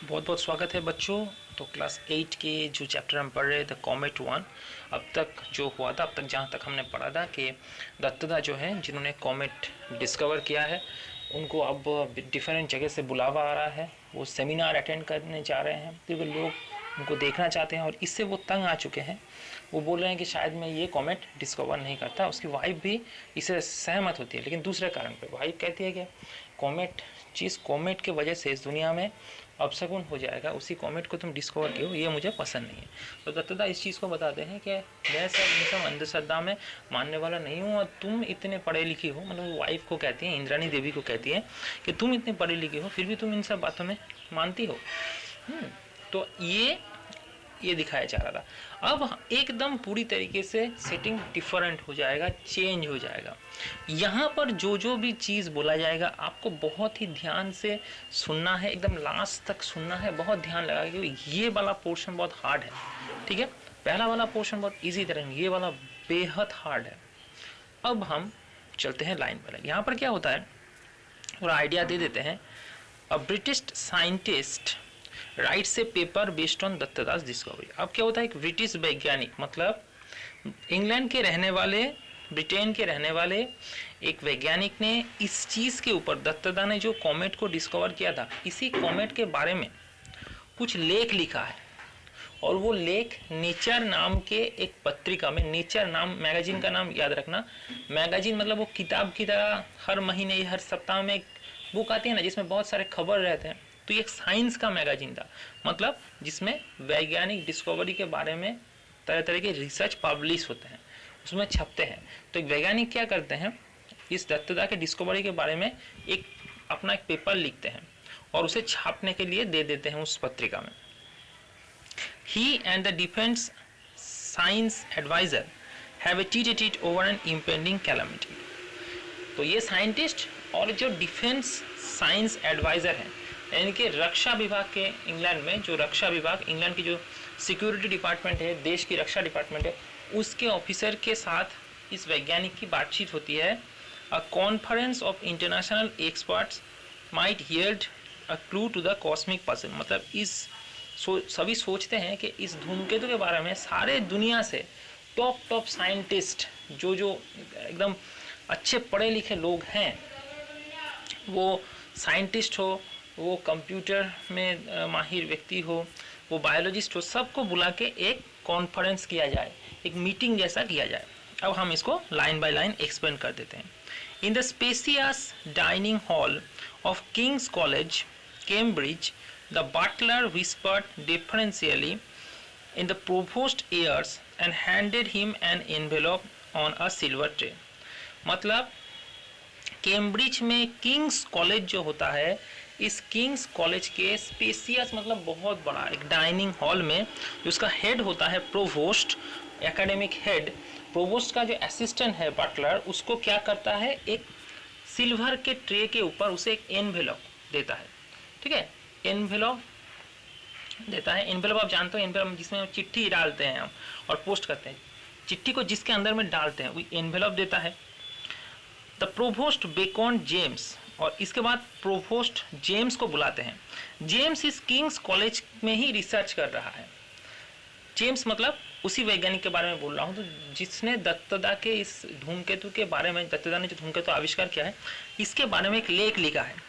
बहुत बहुत स्वागत है बच्चों। तो क्लास 8 के जो चैप्टर हम पढ़ रहे थे कॉमेट 1, अब तक जो हुआ था, अब तक जहाँ तक हमने पढ़ा था कि दत्तदा जो है जिन्होंने कॉमेट डिस्कवर किया है उनको अब डिफरेंट जगह से बुलावा आ रहा है, वो सेमिनार अटेंड करने जा रहे हैं क्योंकि लोग उनको देखना चाहते हैं और इससे वो तंग आ चुके हैं। वो बोल रहे हैं कि शायद मैं ये कॉमेट डिस्कवर नहीं करता। उसकी वाइफ भी इससे सहमत होती है, लेकिन दूसरे कारण पे वाइफ कहती है कि कॉमेट की वजह से इस दुनिया में अपशगुन हो जाएगा, उसी कॉमेट को तुम डिस्कवर किए हो, ये मुझे पसंद नहीं है। तो दत्तदा इस चीज़ को बताते हैं कि मैं सब अंधश्रद्धा में मानने वाला नहीं हूँ और तुम इतने पढ़े लिखे हो, मतलब वाइफ को कहती है, इंद्राणी देवी को कहती है कि तुम इतने पढ़े लिखे हो फिर भी तुम इन सब बातों में मानती हो। तो ये दिखाया जा रहा था। अब एकदम पूरी तरीके से सेटिंग डिफरेंट हो जाएगा, चेंज हो जाएगा। यहाँ पर जो जो भी चीज़ बोला जाएगा आपको बहुत ही ध्यान से सुनना है, एकदम लास्ट तक सुनना है, बहुत ध्यान लगा क्योंकि ये वाला पोर्शन बहुत हार्ड है। ठीक है, पहला वाला पोर्शन बहुत ईजी तरह, ये वाला बेहद हार्ड है। अब हम चलते हैं लाइन बाय लाइन। यहाँ पर क्या होता है थोड़ा आइडिया दे देते हैं। A British scientist writes a paper based on दत्तदास डिस्कवरी। अब क्या होता है, एक ब्रिटिश वैज्ञानिक मतलब इंग्लैंड के रहने वाले, ब्रिटेन के रहने वाले एक वैज्ञानिक ने इस चीज़ के ऊपर, दत्तदा ने जो कॉमेट को डिस्कवर किया था, इसी कॉमेट के बारे में कुछ लेख लिखा है। और वो लेख नेचर नाम के एक पत्रिका में, नेचर नाम मैगजीन का नाम याद रखना, मैगजीन मतलब वो किताब की तरह हर महीने हर सप्ताह में एक बुक आती है ना जिसमें बहुत सारे खबर रहते हैं, तो ये एक साइंस का मैगजीन था, मतलब जिसमें वैज्ञानिक डिस्कवरी के बारे में तरह तरह के रिसर्च पब्लिश होते हैं, उसमें छपते हैं। तो एक वैज्ञानिक क्या करते हैं, इस दत्तदा के डिस्कवरी के बारे में अपना एक पेपर लिखते हैं और उसे छापने के लिए दे देते हैं उस पत्रिका में। He and the defense science advisor have a tete-a-tete over an impending calamity. तो ये साइंटिस्ट और जो डिफेंस साइंस एडवाइजर हैं, यानी कि रक्षा विभाग के, इंग्लैंड में जो रक्षा विभाग, इंग्लैंड की जो सिक्योरिटी डिपार्टमेंट है, देश की रक्षा डिपार्टमेंट है, उसके ऑफिसर के साथ इस वैज्ञानिक की बातचीत होती है। A conference of international experts might yield a clue to the cosmic puzzle. मतलब सभी सोचते हैं कि इस धूमकेतु के बारे में सारे दुनिया से टॉप साइंटिस्ट जो एकदम अच्छे पढ़े लिखे लोग हैं, वो साइंटिस्ट हो, वो कंप्यूटर में माहिर व्यक्ति हो, वो बायोलॉजिस्ट हो, सबको बुला के एक कॉन्फ्रेंस किया जाए, एक मीटिंग जैसा किया जाए। अब हम इसको लाइन बाय लाइन एक्सप्लेन कर देते हैं। In the spacious dining hall of Kings college Cambridge, the butler whispered deferentially in the provost's ears and handed him an envelope on a silver tray। मतलब कैम्ब्रिज में Kings college जो होता है, इस Kings college के spacious मतलब बहुत बड़ा एक डाइनिंग हॉल में उसका हेड होता है प्रोवोस्ट, एकेडमिक हेड। प्रोवोस्ट का जो असिस्टेंट है बटलर, उसको क्या करता है, एक सिल्वर के ट्रे के ऊपर उसे एक एनवेलप देता है। ठीक है, एनवेलप देता है। एनवेलप आप जानते हो, एनवेलप जिसमें चिट्ठी डालते हैं हम और पोस्ट करते हैं, चिट्ठी को जिसके अंदर में डालते हैं वो एनवेलप देता है। द प्रोवोस्ट बेकॉन जेम्स, और इसके बाद प्रोवोस्ट जेम्स को बुलाते हैं। जेम्स इस किंग्स कॉलेज में ही रिसर्च कर रहा है। जेम्स मतलब उसी वैज्ञानिक के बारे में बोल रहा हूँ, तो जिसने दत्तदा के इस धूमकेतु के बारे में, दत्तदा ने जो धूमकेतु आविष्कार किया है, इसके बारे में एक लेख लिखा है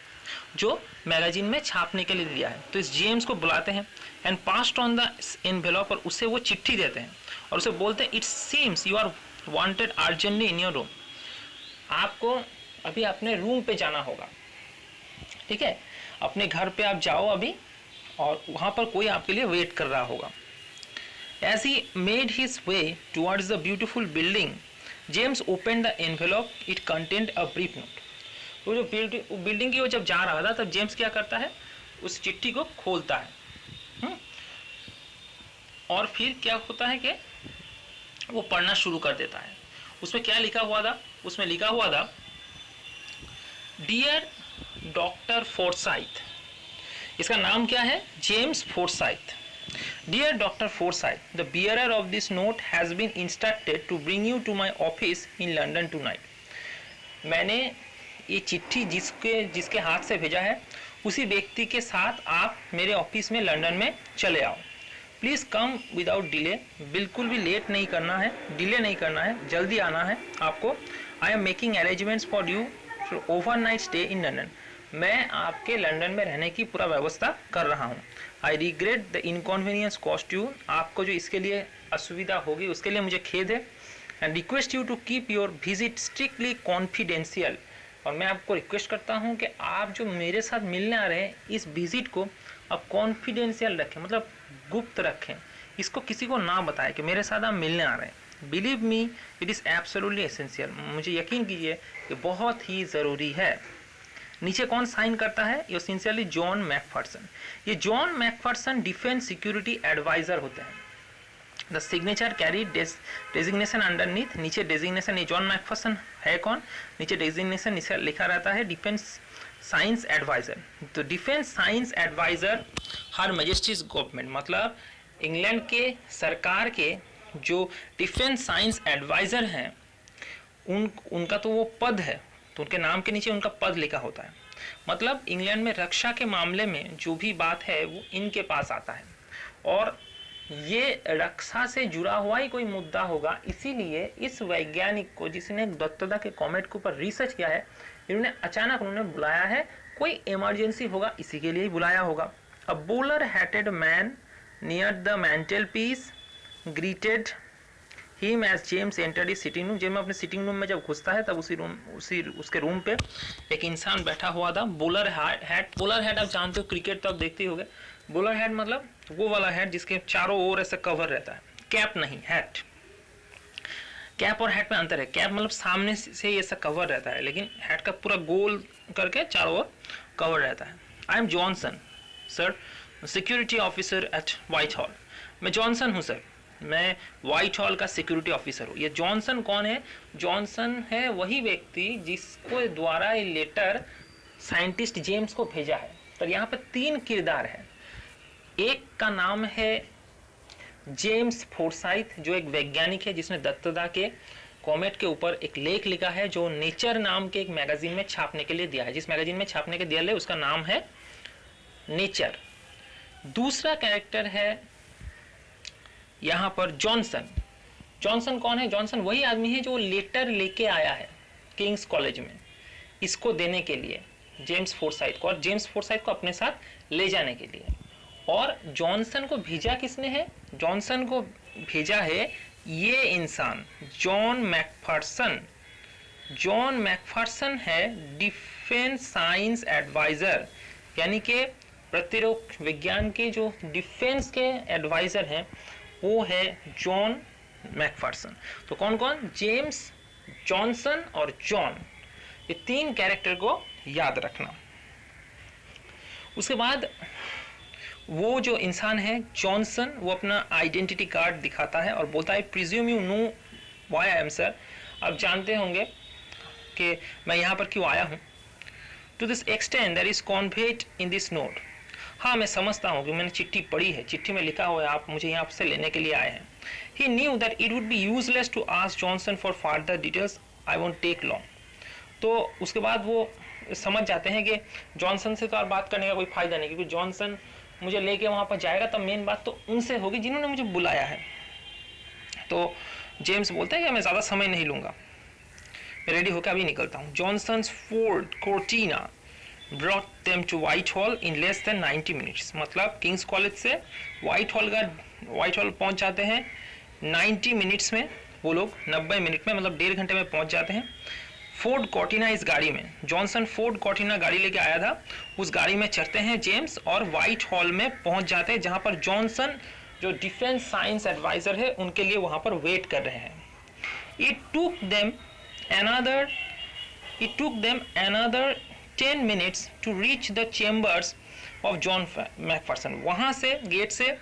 जो मैगजीन में छापने के लिए दिया है। तो इस जेम्स को बुलाते हैं and passed on the envelope, और उसे वो चिट्ठी देते हैं और उसे बोलते हैं, it seems you are wanted urgently in your room. आपको अभी अपने रूम पे जाना होगा। ठीक है, अपने घर पे आप जाओ अभी, और वहां पर कोई आपके लिए वेट कर रहा होगा। As he made his way towards the beautiful building, James open the envelope, it content a brief note. तो जो बिल्डिंग की वो जब जा रहा था तब जेम्स क्या करता है, उस चिट्ठी को खोलता है। और फिर क्या होता है कि वो पढ़ना शुरू कर देता है। उसमें क्या लिखा हुआ था, उसमें लिखा हुआ था, डियर डॉक्टर फोर्साइथ। इसका नाम क्या है, James Forsyth. Dear doctor Forsyth, the bearer of this note has been instructed to bring you to my office in London tonight. मैंने ये चिट्ठी जिसके हाथ से भेजा है उसी व्यक्ति के साथ आप मेरे ऑफिस में लंदन में चले आओ। प्लीज़ कम विदाउट डिले, बिल्कुल भी लेट नहीं करना है, डिले नहीं करना है, जल्दी आना है आपको। I am making arrangements for you overnight stay in London, मैं आपके लंदन में रहने की पूरा व्यवस्था कर रहा हूँ। I regret the inconvenience cost you, आपको जो इसके लिए असुविधा होगी उसके लिए मुझे खेद है। And request you to keep your visit strictly confidential, और मैं आपको रिक्वेस्ट करता हूँ कि आप जो मेरे साथ मिलने आ रहे हैं इस विजिट को आप कॉन्फिडेंशियल रखें, मतलब गुप्त रखें, इसको किसी को ना बताएं कि मेरे साथ आप मिलने आ रहे हैं। Believe me it is absolutely essential, मुझे यकीन कीजिए कि बहुत ही ज़रूरी है। नीचे कौन साइन करता है? ये सिंसियरली जॉन मैकफर्सन। ये John Macpherson defence security adviser होते हैं। The signature carry designation underneath, नीचे डेजिग्नेशन, ये जॉन मैकफर्सन है कौन, नीचे डेजिग्नेशन नीचे लिखा रहता है डिफेंस साइंस एडवाइजर। तो defence science adviser her majesty's government, मतलब इंग्लैंड के सरकार के जो डिफेंस साइंस एडवाइजर हैं उनका तो वो पद है, तो उनके नाम के नीचे उनका पद लिखा होता है। मतलब इंग्लैंड में रक्षा के मामले में जो भी बात है वो इनके पास आता है, और ये रक्षा से जुड़ा हुआ ही कोई मुद्दा होगा, इसीलिए इस वैज्ञानिक को जिसने दत्तदा के कॉमेट के ऊपर रिसर्च किया है, इन्होंने अचानक उन्होंने बुलाया है, कोई इमरजेंसी होगा इसी के लिए ही बुलाया होगा। A bowler hatted man near the mantel piece greeted him as James entered his sitting room, James अपने सिटिंग रूम में जब घुसता है तब उसके रूम पे एक इंसान बैठा हुआ था। बोलर हैट, बोलर हैट आप जानते हो, क्रिकेट तो आप देखते ही होंगे। बोलर हैट मतलब वो वाला हैट जिसके चारों ओर ऐसे कवर रहता है, कैप नहीं, हैट। कैप और हैट में अंतर है, कैप मतलब सामने से ऐसा कवर रहता है, लेकिन हैट का पूरा गोल करके चारों ओर कवर रहता है। I am Johnson sir, security officer eight white hall. मैं जॉनसन हूँ सर, मैं व्हाइट हॉल का सिक्योरिटी ऑफिसर हूँ। ये जॉनसन कौन है? जॉनसन है वही व्यक्ति जिसको द्वारा ये लेटर साइंटिस्ट जेम्स को भेजा है। तो यहाँ पे 3 किरदार है। एक का नाम है जेम्स फोर्साइथ, जो एक वैज्ञानिक है जिसने दत्तदा के कॉमेट के ऊपर एक लेख लिखा है जो नेचर नाम के एक मैगजीन में छापने के लिए दिया है। जिस मैगजीन में छापने के दिया है उसका नाम है नेचर। दूसरा कैरेक्टर है यहाँ पर जॉनसन। जॉनसन कौन है? जॉनसन वही आदमी है जो लेटर लेके आया है किंग्स कॉलेज में इसको देने के लिए जेम्स फोर्साइथ को, और जेम्स फोर्साइथ को अपने साथ ले जाने के लिए। और जॉनसन को भेजा किसने है? जॉनसन को भेजा है ये इंसान जॉन मैकफर्सन। जॉन मैकफर्सन है डिफेंस साइंस एडवाइजर, यानी कि प्रतिरक्षा विज्ञान के जो डिफेंस के एडवाइजर हैं वो है जॉन मैकफर्सन। तो कौन कौन? जेम्स, जॉनसन और जॉन, ये 3 कैरेक्टर को याद रखना। उसके बाद वो जो इंसान है जॉनसन, वो अपना आइडेंटिटी कार्ड दिखाता है और बोलता है presume you know why I am sir. आप जानते होंगे कि मैं यहाँ पर क्यों आया हूँ। To this extend that is conveyed in this note. हाँ, मैं समझता हूँ कि मैंने चिट्ठी पढ़ी है, चिट्ठी में लिखा हुआ है आप मुझे यहाँ से लेने के लिए आए हैं। He knew that it would be useless to ask Johnson for further details, I won't take long. तो उसके बाद वो समझ जाते हैं कि जॉनसन से तो और बात करने का कोई फायदा नहीं, क्योंकि जॉनसन मुझे लेके वहाँ पर जाएगा तब मेन बात तो उनसे होगी जिन्होंने मुझे बुलाया है। तो जेम्स बोलते हैं कि मैं ज़्यादा समय नहीं लूँगा, मैं रेडी होकर अभी निकलता हूँ। Johnson's Ford Cortina brought them to Whitehall in less than 90 minutes. मतलब किंग्स कॉलेज से व्हाइट हॉल पहुँच जाते हैं 90 मिनट्स में। वो लोग 90 मिनट में, मतलब 1.5 घंटे में पहुँच जाते हैं फोर्ड कॉर्टिना इस गाड़ी में। जॉनसन फोर्ड कॉर्टिना गाड़ी लेके आया था, उस गाड़ी में चढ़ते हैं जेम्स और व्हाइट हॉल में पहुंच जाते हैं, जहां पर जॉनसन जो डिफेंस साइंस एडवाइजर है उनके लिए वहां पर वेट कर रहे हैं। It took them another 10 minutes to reach the chambers of John Macpherson. वहां से गेट से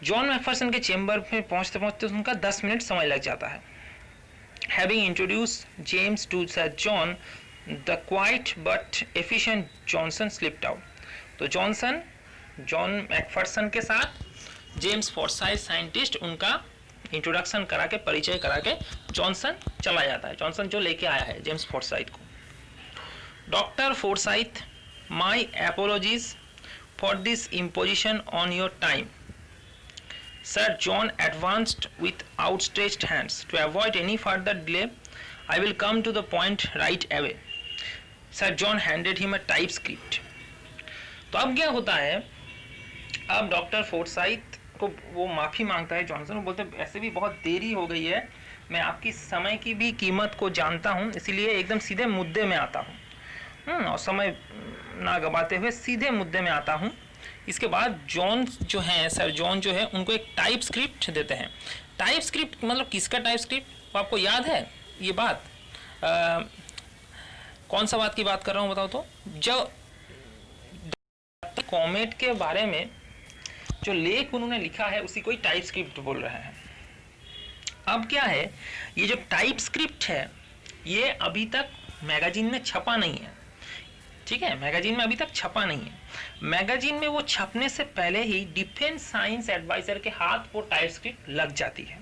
जॉन मैकफर्सन के चेम्बर में पहुंचते पहुंचते उनका 10 मिनट समय लग जाता है। Having introduced James to Sir John, the quiet but efficient Johnson slipped out. तो जॉन मैकफर्सन के साथ जेम्स फोर्साइथ साइंटिस्ट उनका इंट्रोडक्शन करा के, परिचय करा के जॉनसन चला जाता है। जॉनसन जो लेके आया है जेम्स फोर्साइथ को। Doctor Forsyth my apologies for this imposition on your time. Sir John advanced with outstretched hands. To avoid any further delay, I will come to the point right away. Sir John handed him a typescript. तो अब क्या होता है, अब doctor फोर्साइथ को वो माफ़ी मांगता है जॉनसन, वो बोलते हैं ऐसे भी बहुत देरी हो गई है, मैं आपकी समय की भी कीमत को जानता हूँ, इसीलिए एकदम सीधे मुद्दे में आता हूँ और समय ना गवाते हुए सीधे मुद्दे में आता हूँ। इसके बाद जॉन जो हैं, सर जॉन जो है, उनको एक टाइप स्क्रिप्ट देते हैं। टाइप स्क्रिप्ट मतलब किसका टाइप स्क्रिप्ट, वो आपको याद है ये बात? कौन सा बात की बात कर रहा हूँ बताओ तो? जो कॉमेट के बारे में जो लेख उन्होंने लिखा है उसी को ही टाइप स्क्रिप्ट बोल रहे हैं। अब क्या है, ये जो टाइप स्क्रिप्ट है ये अभी तक मैगजीन में छपा नहीं है, ठीक है, मैगजीन में अभी तक छपा नहीं है। मैगजीन में वो छपने से पहले ही डिफेंस साइंस एडवाइजर के हाथ वो टाइप स्क्रिप्ट लग जाती है।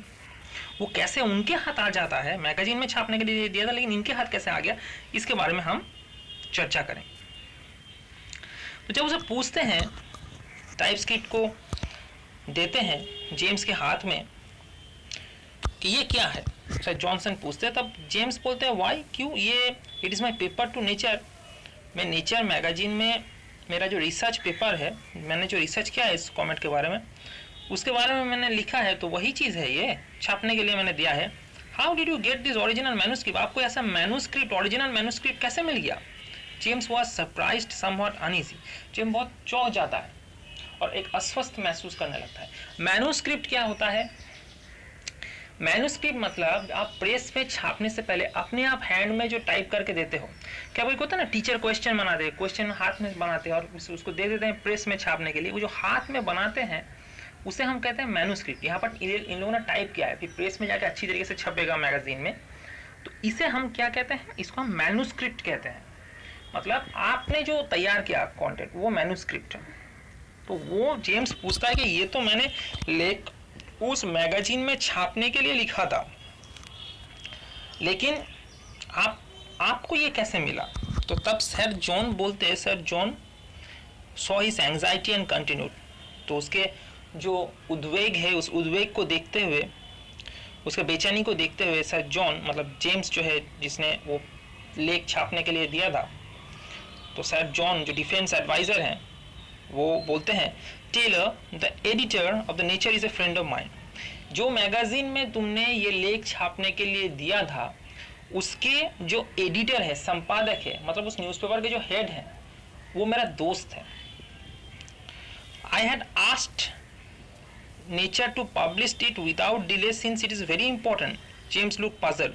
वो कैसे उनके हाथ आ जाता है, मैगजीन में छापने के लिए दिया था लेकिन इनके हाथ कैसे आ गया, इसके बारे में हम चर्चा करें। तो जब उसे पूछते हैं, टाइप स्क्रिप्ट को देते हैं जेम्स के हाथ में कि ये क्या है, सर जॉनसन पूछते हैं, तब जेम्स बोलते हैं वाई, क्यों, ये it is my paper two nature, मैं नेचर मैगजीन में मेरा जो रिसर्च पेपर है, मैंने जो रिसर्च किया है इस कॉमेट के बारे में, उसके बारे में मैंने लिखा है, तो वही चीज़ है, ये छापने के लिए मैंने दिया है। How did you get this original manuscript, आपको ऐसा मैन्यूस्क्रिप्ट, ओरिजिनल मैन्यूस्क्रिप्ट कैसे मिल गया? James was surprised somewhat uneasy, James बहुत चौंक जाता है और एक अस्वस्थ महसूस करने लगता है। मैन्यूस्क्रिप्ट क्या होता है? मैन्यूस्क्रिप्ट मतलब आप प्रेस में छापने से पहले अपने आप हैंड में जो टाइप करके देते हो। क्या वो होता है ना, टीचर क्वेश्चन बनाते हैं, क्वेश्चन हाथ में बनाते हैं और उसको दे देते हैं प्रेस में छापने के लिए, वो जो हाथ में बनाते हैं उसे हम कहते हैं मैन्यूस्क्रिप्ट। यहाँ पर इन लोगों ने टाइप किया है, फिर प्रेस में जाकर अच्छी तरीके से छपेगा मैगजीन में, तो इसे हम क्या कहते हैं, इसको हम मैन्यूस्क्रिप्ट कहते हैं। मतलब आपने जो तैयार किया कंटेंट वो मैन्यूस्क्रिप्ट है। तो वो जेम्स पूछता है कि ये तो मैंने लेख उस मैगजीन में छापने के लिए लिखा था, लेकिन आपको ये कैसे मिला? तो तब सर जॉन बोलते हैं, sir John saw his anxiety and continued, तो उसके जो उद्वेग है उस उद्वेग को देखते हुए, उसके बेचैनी को देखते हुए सर जॉन मतलब जेम्स जो है जिसने वो लेख छापने के लिए दिया था, तो सर जॉन जो डिफेंस एडवाइजर हैं वो बोलते हैं, Taylor the editor of the Nature is a friend of mine, जो मैगजीन में तुमने ये लेख छापने के लिए दिया था उसके जो एडिटर है, संपादक है, मतलब उस न्यूज़पेपर के जो हेड है वो मेरा दोस्त है। I had asked Nature to publish it without delay since it is very important. James looked puzzled,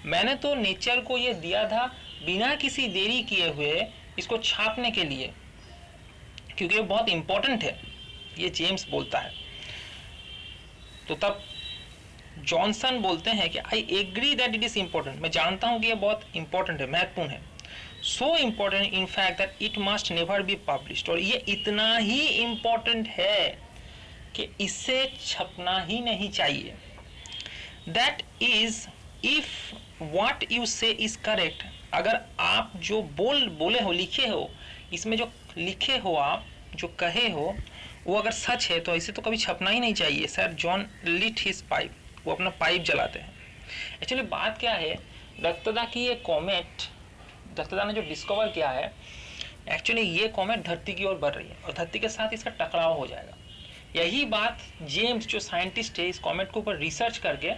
मैंने तो नेचर को ये दिया था बिना किसी देरी किए हुए इसको छापने के लिए, क्योंकि ये बहुत इंपॉर्टेंट है, ये जेम्स बोलता है। तो तब जॉनसन बोलते हैं कि I agree that it is important, मैं जानता हूं कि ये बहुत इंपॉर्टेंट है, महत्वपूर्ण है। So important in fact that it must never be published, और ये इतना ही इंपॉर्टेंट है कि इसे छपना ही नहीं चाहिए। That is if what you से इज करेक्ट, अगर आप जो बोले हो, लिखे हो, इसमें जो लिखे हो, आप जो कहे हो वो अगर सच है तो इसे तो कभी छपना ही नहीं चाहिए। Sir John lit his pipe, वो अपना पाइप जलाते हैं। एक्चुअली बात क्या है, दत्तदा की ये कॉमेट, दत्तदा ने जो डिस्कवर किया है, एक्चुअली ये कॉमेट धरती की ओर बढ़ रही है और धरती के साथ इसका टकराव हो जाएगा। यही बात जेम्स जो साइंटिस्ट है इस कॉमेट के ऊपर रिसर्च करके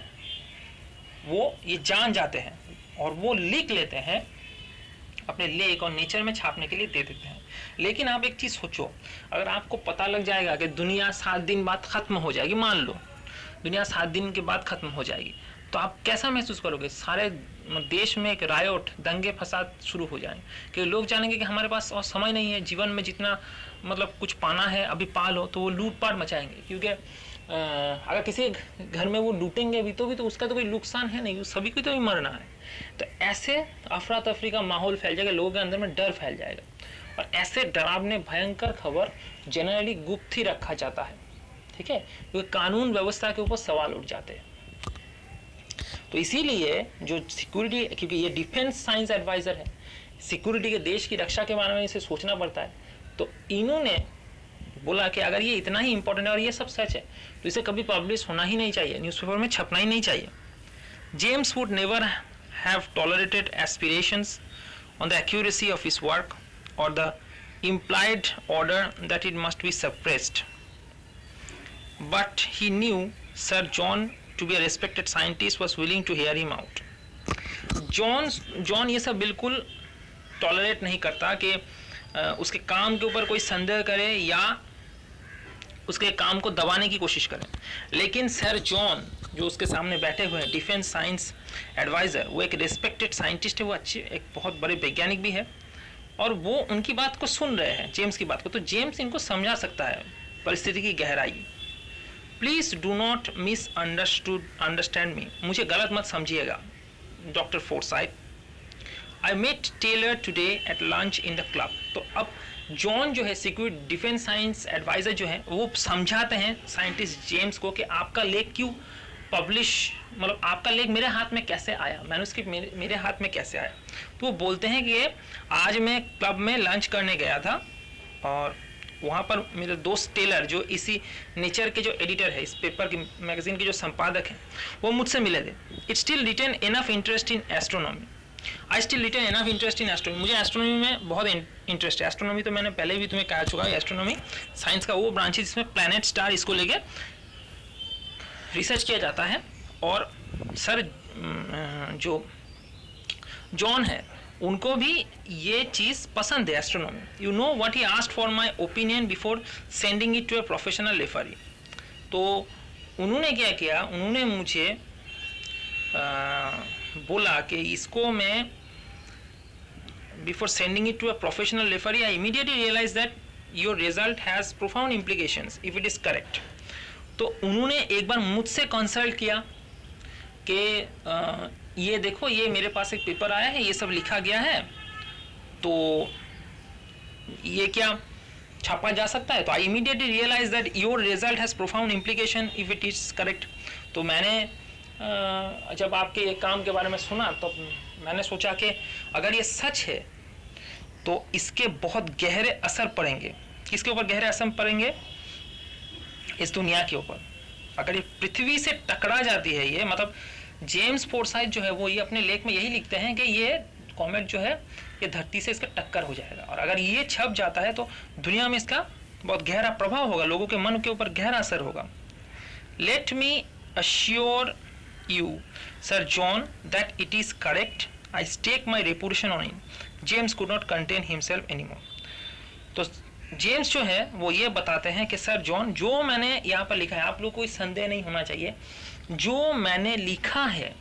वो ये जान जाते हैं और वो लिख लेते हैं, अपने लेख और नेचर में छापने के लिए दे देते हैं। लेकिन आप एक चीज़ सोचो, अगर आपको पता लग जाएगा कि दुनिया 7 दिन बाद ख़त्म हो जाएगी, मान लो दुनिया 7 दिन के बाद ख़त्म हो जाएगी, तो आप कैसा महसूस करोगे? सारे देश में एक रायोट, दंगे फसाद शुरू हो जाएंगे कि लोग जानेंगे कि हमारे पास और समय नहीं है, जीवन में जितना मतलब कुछ पाना है अभी पा लो, तो वो लूटपाट मचाएंगे। क्योंकि अगर किसी घर में वो लूटेंगे भी तो उसका तो कोई नुकसान है नहीं, सभी को तो भी मरना है। तो ऐसे अफरा तफरी का माहौल फैल जाएगा, लोगों के अंदर में डर फैल जाएगा, और ऐसे डरावने भयंकर खबर जनरली गुप्त ही रखा जाता है, ठीक है, क्योंकि कानून व्यवस्था के ऊपर सवाल उठ जाते हैं। तो इसीलिए जो सिक्योरिटी, क्योंकि ये डिफेंस साइंस एडवाइजर है, सिक्योरिटी के, देश की रक्षा के बारे में इसे सोचना पड़ता है। तो इन्होंने बोला कि अगर ये इतना ही इंपॉर्टेंट है और ये सब सच है तो इसे कभी पब्लिश होना ही नहीं चाहिए, न्यूज़पेपर में छपना ही नहीं चाहिए। James would never have tolerated aspirations on the accuracy of his work और the implied order that it must be suppressed, but he knew Sir John to be a respected scientist was willing to hear him out. John ये सब बिल्कुल tolerate नहीं करता कि उसके काम के ऊपर कोई संदेह करे या उसके काम को दबाने की कोशिश करे। लेकिन सर जॉन जो उसके सामने बैठे हुए हैं, डिफेंस साइंस एडवाइज़र, वो एक रिस्पेक्टेड साइंटिस्ट है, वो अच्छे एक बहुत बड़े वैज्ञानिक भी है और वो उनकी बात को सुन रहे हैं, जेम्स की बात को। तो जेम्स इनको समझा सकता है परिस्थिति की गहराई। Please do not misunderstand me, मुझे गलत मत समझिएगा doctor Forsyth. I met Taylor today at lunch in the club. तो अब जॉन जो है सिक्योरिटी डिफेंस साइंस एडवाइज़र जो है वो समझाते हैं साइंटिस्ट जेम्स को कि आपका लेख क्यों पब्लिश, मतलब आपका लेख मेरे हाथ में कैसे आया, मैन्युस्क्रिप्ट मेरे हाथ में कैसे आया। तो वो बोलते हैं कि आज मैं क्लब में लंच करने गया था और वहाँ पर मेरे दोस्त टेलर जो इसी नेचर के जो एडिटर है, इस पेपर की मैगजीन के जो संपादक हैं, वो मुझसे मिले थे। It still retain enough interest in astronomy, I still retain enough interest in astronomy. मुझे एस्ट्रोनॉमी में बहुत इंटरेस्ट है। एस्ट्रोनॉमी तो मैंने पहले भी तुम्हें कह चुका है, एस्ट्रोनॉमी साइंस का वो ब्रांच है जिसमें प्लैनेट स्टार इसको लेके रिसर्च किया जाता है। और सर जो जॉन है उनको भी ये चीज़ पसंद है astronomy. You know what he asked for my opinion before sending it to a professional referee. तो उन्होंने क्या किया, उन्होंने मुझे बोला कि इसको मैं before sending it to a professional referee I immediately realise that your result has profound implications if it is correct. तो उन्होंने एक बार मुझसे कंसल्ट किया कि ये देखो, ये मेरे पास एक पेपर आया है, ये सब लिखा गया है, तो ये क्या छापा जा सकता है। तो I immediately realise that your result has profound implication if it is correct. तो मैंने जब आपके एक काम के बारे में सुना तो मैंने सोचा कि अगर ये सच है तो इसके बहुत गहरे असर पड़ेंगे। किसके ऊपर गहरे असर पड़ेंगे? इस दुनिया के ऊपर। अगर ये पृथ्वी से टकरा जाती है, ये मतलब जेम्स फोर्साइथ जो है वो ये अपने लेख में यही लिखते हैं कि ये कॉमेट जो है ये धरती से इसका टक्कर हो जाएगा और अगर ये छप जाता है तो दुनिया में इसका बहुत गहरा प्रभाव होगा, लोगों के मन के ऊपर गहरा असर होगा। Let me assure you sir John that it is correct, I stake my reputation on it. James could not contain himself anymore. तो जेम्स जो है वो ये बताते हैं कि सर जॉन, जो मैंने यहाँ पर लिखा है, आप लोग को कोई संदेह नहीं होना चाहिए, जो मैंने लिखा है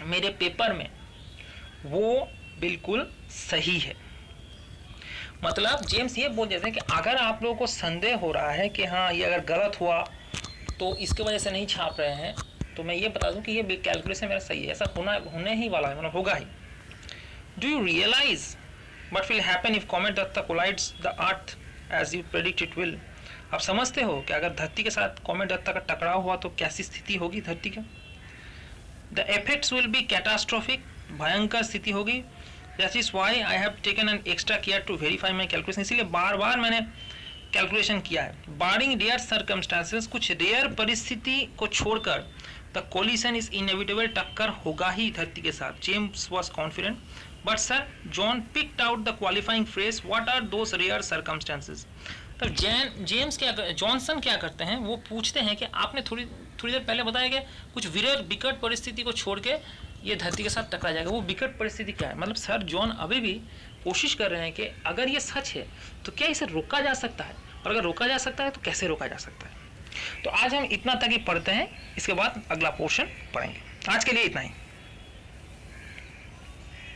मेरे पेपर में वो बिल्कुल सही है। मतलब जेम्स ये बोल देते हैं कि अगर आप लोगों को संदेह हो रहा है कि हाँ ये अगर गलत हुआ तो इसके वजह से नहीं छाप रहे हैं, तो मैं ये बता दूं कि ये कैलकुलेशन मेरा सही है, ऐसा होने ही वाला है, मतलब होगा ही। Do you realize what will happen if comet Dutta collides the earth as you predict it will? आप समझते हो कि अगर धरती के साथ कॉमेट दत्ता का टकराव हुआ तो कैसी स्थिति होगी धरती का? The effects will be catastrophic, भयंकर स्थिति होगी। That is why I have taken an extra care to verify my calculation। इसीलिए बार बार मैंने कैलकुलेशन किया है। Barring rare circumstances, कुछ रेयर परिस्थिति को छोड़कर the collision is inevitable, टक्कर होगा ही धरती के साथ। James was confident. But sir, John picked out the qualifying phrase. What are those rare circumstances? तब जेम्स क्या, जॉनसन क्या करते हैं, वो पूछते हैं कि आपने थोड़ी देर पहले बताया कि कुछ विकट परिस्थिति को छोड़ के ये धरती के साथ टकरा जाएगा, वो विकट परिस्थिति क्या है? मतलब सर जॉन अभी भी कोशिश कर रहे हैं कि अगर ये सच है तो क्या इसे रोका जा सकता है, और अगर रोका जा सकता है तो कैसे रोका जा सकता है। तो आज हम इतना तक ही पढ़ते हैं, इसके बाद अगला पोर्शन पढ़ेंगे। आज के लिए इतना ही।